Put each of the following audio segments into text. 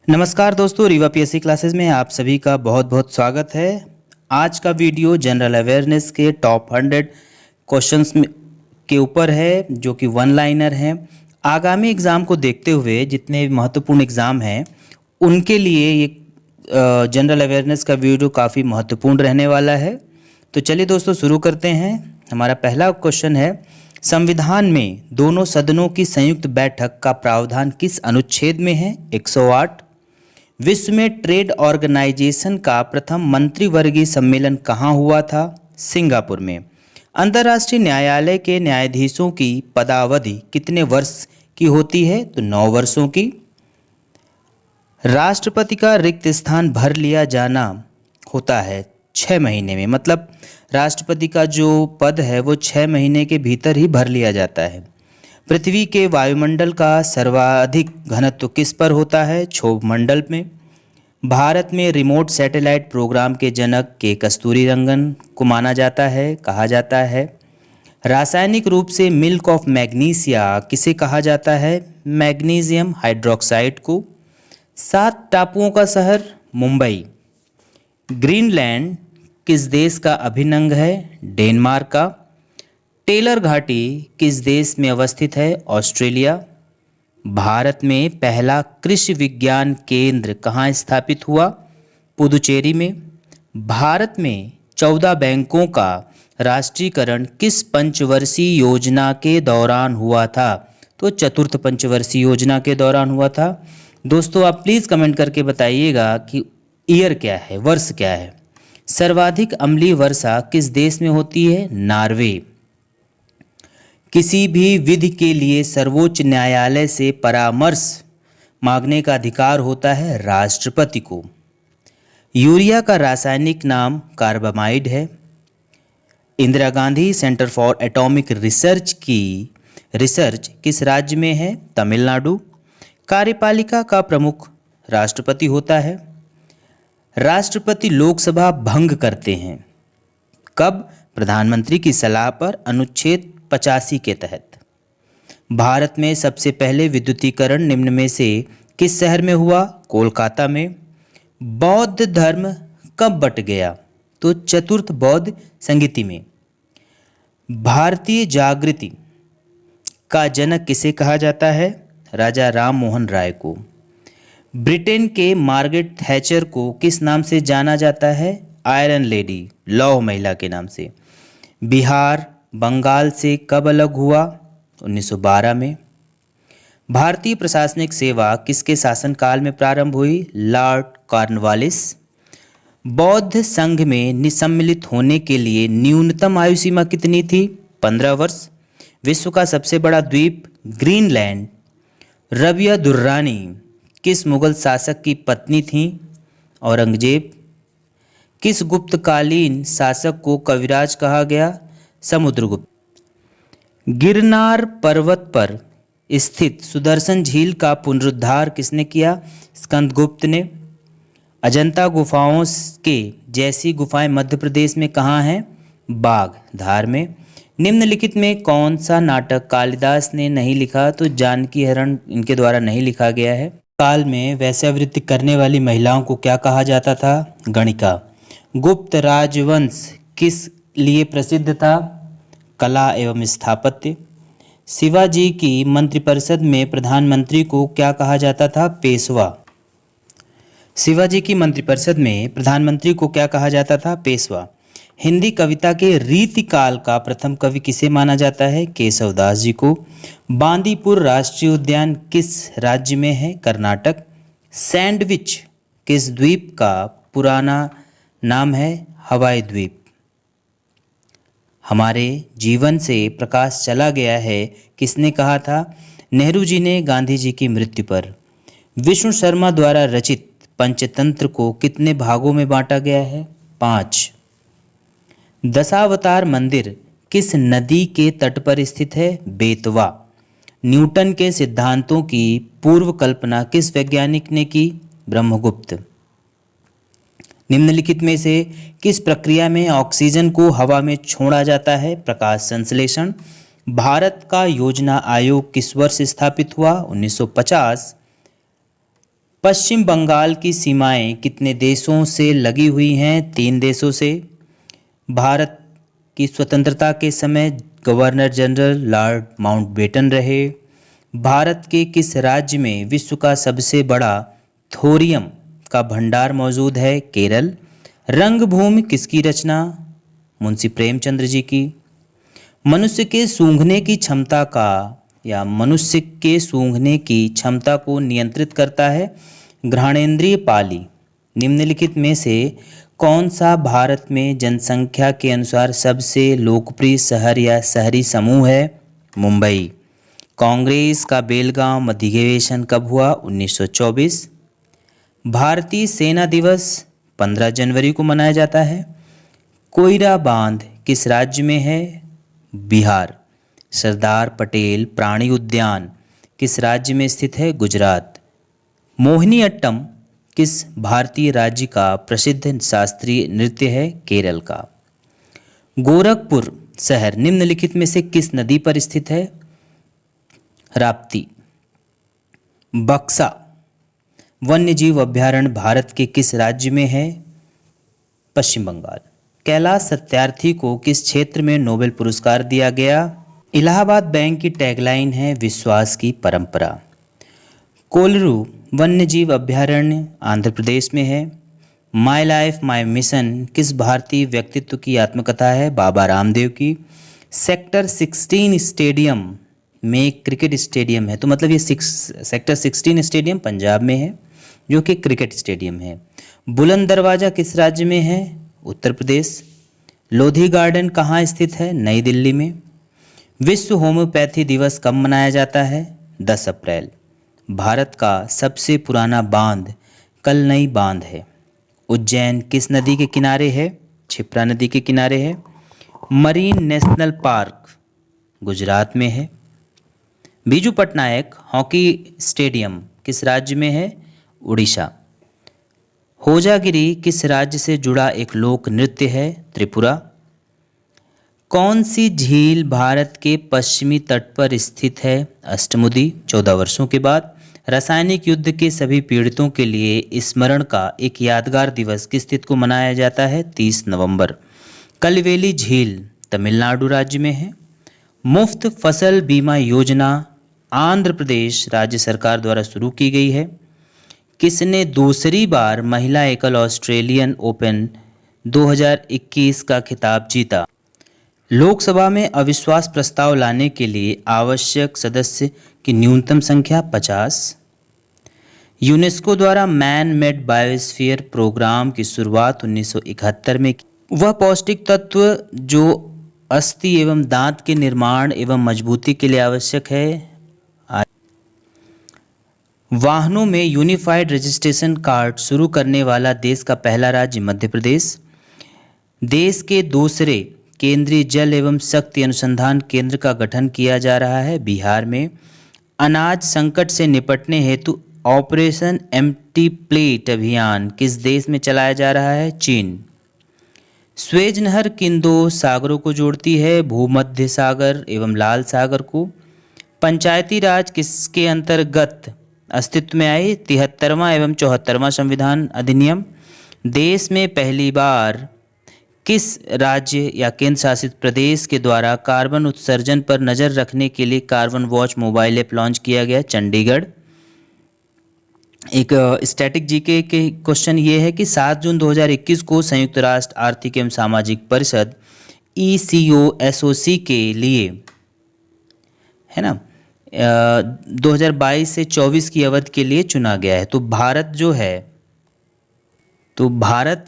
नमस्कार दोस्तों, Rewa PSC classes में आप सभी का बहुत बहुत स्वागत है। आज का वीडियो जनरल अवेयरनेस के टॉप 100 क्वेश्चंस के ऊपर है, जो कि वन लाइनर हैं। आगामी एग्ज़ाम को देखते हुए जितने महत्वपूर्ण एग्ज़ाम हैं उनके लिए ये जनरल अवेयरनेस का वीडियो काफ़ी महत्वपूर्ण रहने वाला है। तो चलिए दोस्तों शुरू करते हैं। हमारा पहला क्वेश्चन है, संविधान में दोनों सदनों की संयुक्त बैठक का प्रावधान किस अनुच्छेद में है? 108। विश्व में ट्रेड ऑर्गेनाइजेशन का प्रथम मंत्रिवर्गीय सम्मेलन कहाँ हुआ था? सिंगापुर में। अंतर्राष्ट्रीय न्यायालय के न्यायाधीशों की पदावधि कितने वर्ष की होती है? तो 9 वर्षों की। राष्ट्रपति का रिक्त स्थान भर लिया जाना होता है 6 महीने में, मतलब राष्ट्रपति का जो पद है वो 6 महीने के भीतर ही भर लिया जाता है। पृथ्वी के वायुमंडल का सर्वाधिक घनत्व किस पर होता है? क्षोभ मंडल में। भारत में रिमोट सैटेलाइट प्रोग्राम के जनक के कस्तूरीरंगन को माना जाता है, कहा जाता है। रासायनिक रूप से मिल्क ऑफ मैग्नीशिया किसे कहा जाता है? मैग्नीशियम हाइड्रोक्साइड को। 7 टापुओं का शहर मुंबई। ग्रीनलैंड किस देश का अभिन्न अंग है? डेनमार्क का। टेलर घाटी किस देश में अवस्थित है? ऑस्ट्रेलिया। भारत में पहला कृषि विज्ञान केंद्र कहाँ स्थापित हुआ? पुदुचेरी में। भारत में 14 बैंकों का राष्ट्रीयकरण किस पंचवर्षीय योजना के दौरान हुआ था? तो चतुर्थ पंचवर्षीय योजना के दौरान हुआ था। दोस्तों आप प्लीज़ कमेंट करके बताइएगा कि ईयर क्या है, वर्ष क्या है। सर्वाधिक अम्लीय वर्षा किस देश में होती है? नॉर्वे। किसी भी विधि के लिए सर्वोच्च न्यायालय से परामर्श मांगने का अधिकार होता है राष्ट्रपति को। यूरिया का रासायनिक नाम कार्बामाइड है। Indira Gandhi centre for atomic research किस राज्य में है? तमिलनाडु। कार्यपालिका का प्रमुख राष्ट्रपति होता है। राष्ट्रपति लोकसभा भंग करते हैं कब? प्रधानमंत्री की सलाह पर, अनुच्छेद 85 के तहत। भारत में सबसे पहले विद्युतीकरण निम्न में से किस शहर में हुआ? कोलकाता में। बौद्ध धर्म कब बट गया? तो चतुर्थ बौद्ध संगीति में। भारतीय जागृति का जनक किसे कहा जाता है? राजा राम मोहन राय को। ब्रिटेन के मार्गरेट थैचर को किस नाम से जाना जाता है? आयरन लेडी, लौह महिला के नाम से। बिहार बंगाल से कब अलग हुआ? 1912 में। भारतीय प्रशासनिक सेवा किसके शासनकाल में प्रारंभ हुई? Lord Cornwallis. बौद्ध संघ में सम्मिलित होने के लिए न्यूनतम आयु सीमा कितनी थी? 15 वर्ष। विश्व का सबसे बड़ा द्वीप ग्रीनलैंड। रबिया दुर्रानी किस मुगल शासक की पत्नी थीं? औरंगजेब। किस गुप्तकालीन शासक को कविराज कहा गया? समुद्रगुप्त। गिरनार पर्वत पर स्थित सुदर्शन झील का पुनरुद्धार किसने किया? स्कंदगुप्त ने। अजंता गुफाओं के जैसी गुफाएं मध्य प्रदेश में कहाँ हैं? बाघ धार में। निम्नलिखित में कौन सा नाटक कालिदास ने नहीं लिखा? तो जानकी हरण इनके द्वारा नहीं लिखा गया है। काल में वैश्यावृत्ति करने वाली महिलाओं को क्या कहा जाता था? गणिका। गुप्त राजवंश किस लिए प्रसिद्ध था? कला एवं स्थापत्य। शिवाजी की मंत्रिपरिषद में प्रधानमंत्री को क्या कहा जाता था? पेशवा। शिवाजी की मंत्रिपरिषद में प्रधानमंत्री को क्या कहा जाता था? पेशवा। हिंदी कविता के रीतिकाल का प्रथम कवि किसे माना जाता है? केशवदास जी को। बांदीपुर राष्ट्रीय उद्यान किस राज्य में है? कर्नाटक। सैंडविच किस द्वीप का पुराना नाम है? हवाई द्वीप। हमारे जीवन से प्रकाश चला गया है किसने कहा था? नेहरू जी ने गांधी जी की मृत्यु पर। विष्णु शर्मा द्वारा रचित पंचतंत्र को कितने भागों में बांटा गया है? 5। दशावतार मंदिर किस नदी के तट पर स्थित है? बेतवा। न्यूटन के सिद्धांतों की पूर्व कल्पना किस वैज्ञानिक ने की? ब्रह्मगुप्त। निम्नलिखित में से किस प्रक्रिया में ऑक्सीजन को हवा में छोड़ा जाता है? प्रकाश संश्लेषण। भारत का योजना आयोग किस वर्ष स्थापित हुआ? 1950। पश्चिम बंगाल की सीमाएं कितने देशों से लगी हुई हैं? 3 देशों से। भारत की स्वतंत्रता के समय गवर्नर जनरल लॉर्ड माउंटबेटन रहे। भारत के किस राज्य में विश्व का सबसे बड़ा थोरियम का भंडार मौजूद है? केरल। रंगभूमि किसकी रचना? मुंशी प्रेमचंद्र जी की। मनुष्य के सूंघने की क्षमता का या मनुष्य के सूंघने की क्षमता को नियंत्रित करता है घ्राणेंद्रिय पाली। निम्नलिखित में से कौन सा भारत में जनसंख्या के अनुसार सबसे लोकप्रिय शहर या शहरी समूह है? मुंबई। कांग्रेस का बेलगांव अधिवेशन कब हुआ? 1924। भारतीय सेना दिवस 15 जनवरी को मनाया जाता है। कोयरा बांध किस राज्य में है? बिहार। सरदार पटेल प्राणी उद्यान किस राज्य में स्थित है? गुजरात। मोहिनीअट्टम किस भारतीय राज्य का प्रसिद्ध शास्त्रीय नृत्य है? केरल का। गोरखपुर शहर निम्नलिखित में से किस नदी पर स्थित है? राप्ती। बक्सा वन्यजीव अभयारण्य भारत के किस राज्य में है? पश्चिम बंगाल। कैलाश सत्यार्थी को किस क्षेत्र में नोबेल पुरस्कार दिया गया? इलाहाबाद बैंक की टैगलाइन है विश्वास की परंपरा। कोलरू वन्यजीव अभयारण्य आंध्र प्रदेश में है। माई लाइफ माई मिशन किस भारतीय व्यक्तित्व की आत्मकथा है? बाबा रामदेव की। सेक्टर 16 स्टेडियम में एक क्रिकेट स्टेडियम है, तो मतलब ये सेक्टर 16 स्टेडियम पंजाब में है जो कि क्रिकेट स्टेडियम है। बुलंद दरवाज़ा किस राज्य में है? उत्तर प्रदेश। लोधी गार्डन कहाँ स्थित है? नई दिल्ली में। विश्व होम्योपैथी दिवस कब मनाया जाता है? 10 अप्रैल। भारत का सबसे पुराना बांध कलनई बांध है। उज्जैन किस नदी के किनारे है? क्षिप्रा नदी के किनारे है। मरीन नेशनल पार्क गुजरात में है। बीजू पटनायक हॉकी स्टेडियम किस राज्य में है? उड़ीसा। होजागिरी किस राज्य से जुड़ा एक लोक नृत्य है? त्रिपुरा। कौन सी झील भारत के पश्चिमी तट पर स्थित है? अष्टमुदी। 14 वर्षों के बाद रासायनिक युद्ध के सभी पीड़ितों के लिए स्मरण का एक यादगार दिवस किस तिथि को मनाया जाता है? 30 नवंबर। कलवेली झील तमिलनाडु राज्य में है। मुफ्त फसल बीमा योजना आंध्र प्रदेश राज्य सरकार द्वारा शुरू की गई है। किसने दूसरी बार महिला एकल ऑस्ट्रेलियन ओपन 2021 का खिताब जीता? लोकसभा में अविश्वास प्रस्ताव लाने के लिए आवश्यक सदस्य की न्यूनतम संख्या 50। यूनेस्को द्वारा मैन मेड बायोस्फीयर प्रोग्राम की शुरुआत 1971 में की। वह पौष्टिक तत्व जो अस्थि एवं दांत के निर्माण एवं मजबूती के लिए आवश्यक है। वाहनों में यूनिफाइड रजिस्ट्रेशन कार्ड शुरू करने वाला देश का पहला राज्य मध्य प्रदेश। देश के दूसरे केंद्रीय जल एवं शक्ति अनुसंधान केंद्र का गठन किया जा रहा है बिहार में। अनाज संकट से निपटने हेतु ऑपरेशन एम्प्टी प्लेट अभियान किस देश में चलाया जा रहा है? चीन। स्वेज नहर किन दो सागरों को जोड़ती है? भूमध्य सागर एवं लाल सागर को। पंचायती राज किसके अंतर्गत अस्तित्व में आई? 73वां एवं 74वां संविधान अधिनियम। देश में पहली बार किस राज्य या केंद्र शासित प्रदेश के द्वारा कार्बन उत्सर्जन पर नज़र रखने के लिए carbon watch mobile app launch किया गया? चंडीगढ़। एक स्टैटिक जीके के क्वेश्चन ये है कि 7 जून 2021 को संयुक्त राष्ट्र आर्थिक एवं सामाजिक परिषद ECOSOC के लिए है ना 2022 से 24 की अवधि के लिए चुना गया है। तो भारत जो है तो भारत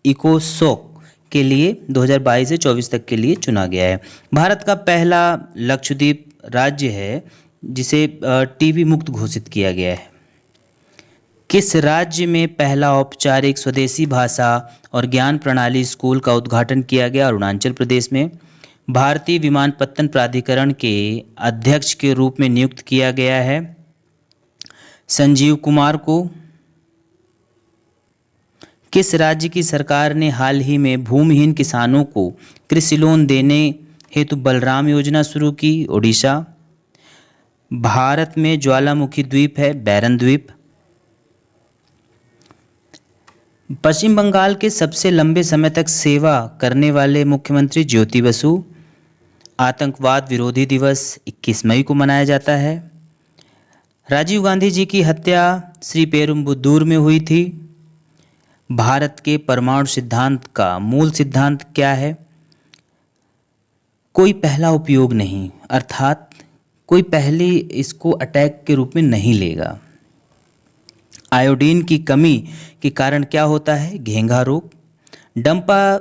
इकोसोक के लिए 2022 से 24 तक के लिए चुना गया है। भारत का पहला लक्षद्वीप राज्य है जिसे टीबी मुक्त घोषित किया गया है। किस राज्य में पहला औपचारिक स्वदेशी भाषा और ज्ञान प्रणाली स्कूल का उद्घाटन किया गया? अरुणाचल प्रदेश में। भारतीय विमानपत्तन प्राधिकरण के अध्यक्ष के रूप में नियुक्त किया गया है संजीव कुमार को। किस राज्य की सरकार ने हाल ही में भूमिहीन किसानों को कृषि लोन देने हेतु बलराम योजना शुरू की? ओडिशा। भारत में ज्वालामुखी द्वीप है बैरन द्वीप। पश्चिम बंगाल के सबसे लंबे समय तक सेवा करने वाले मुख्यमंत्री ज्योति बसु। आतंकवाद विरोधी दिवस 21 मई को मनाया जाता है। राजीव गांधी जी की हत्या श्री पेरुम्बुदूर में हुई थी। भारत के परमाणु सिद्धांत का मूल सिद्धांत क्या है? कोई पहला उपयोग नहीं, अर्थात कोई पहले इसको अटैक के रूप में नहीं लेगा। आयोडीन की कमी के कारण क्या होता है? घेंघा रोग। डंपा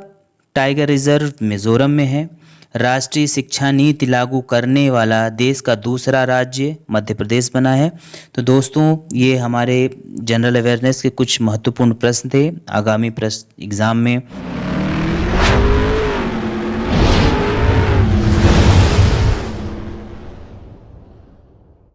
टाइगर रिजर्व मिजोरम में है। राष्ट्रीय शिक्षा नीति लागू करने वाला देश का दूसरा राज्य मध्य प्रदेश बना है। तो दोस्तों, ये हमारे जनरल अवेयरनेस के कुछ महत्वपूर्ण प्रश्न थे। आगामी प्रश्न एग्जाम में